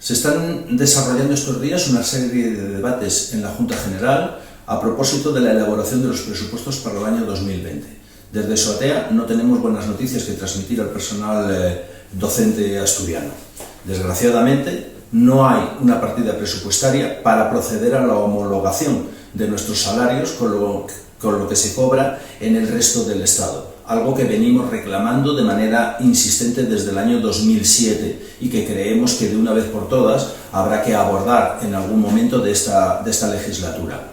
Se están desarrollando estos días una serie de debates en la Junta General a propósito de la elaboración de los presupuestos para el año 2020. Desde SOATEA no tenemos buenas noticias que transmitir al personal docente asturiano. Desgraciadamente, no hay una partida presupuestaria para proceder a la homologación de nuestros salarios con lo que se cobra en el resto del Estado, algo que venimos reclamando de manera insistente desde el año 2007 y que creemos que de una vez por todas habrá que abordar en algún momento de esta legislatura.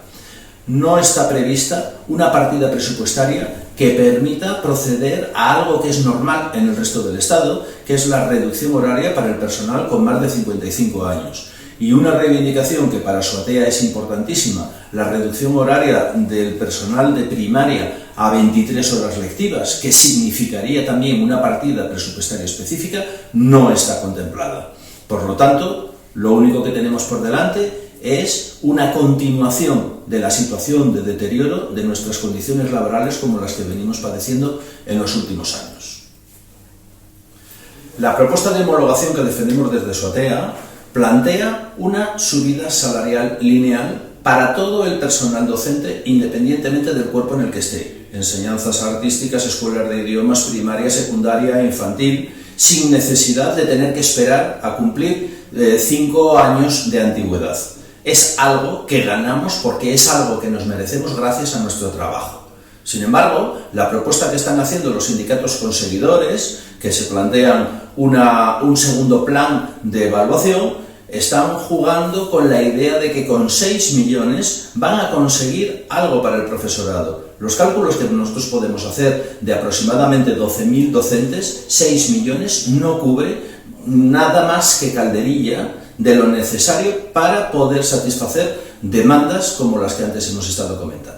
No está prevista una partida presupuestaria que permita proceder a algo que es normal en el resto del Estado, que es la reducción horaria para el personal con más de 55 años. Y una reivindicación que para SOATEA es importantísima, la reducción horaria del personal de primaria a 23 horas lectivas, que significaría también una partida presupuestaria específica, no está contemplada. Por lo tanto, lo único que tenemos por delante es una continuación de la situación de deterioro de nuestras condiciones laborales como las que venimos padeciendo en los últimos años. La propuesta de homologación que defendemos desde SOATEA plantea una subida salarial lineal para todo el personal docente independientemente del cuerpo en el que esté, enseñanzas artísticas, escuelas de idiomas, primaria, secundaria, infantil, sin necesidad de tener que esperar a cumplir 5 años de antigüedad. Es algo que ganamos porque es algo que nos merecemos gracias a nuestro trabajo. Sin embargo, la propuesta que están haciendo los sindicatos conseguidores, que se plantean un segundo plan de evaluación, están jugando con la idea de que con 6 millones van a conseguir algo para el profesorado. Los cálculos que nosotros podemos hacer de aproximadamente 12.000 docentes, 6 millones no cubre nada más que calderilla de lo necesario para poder satisfacer demandas como las que antes hemos estado comentando.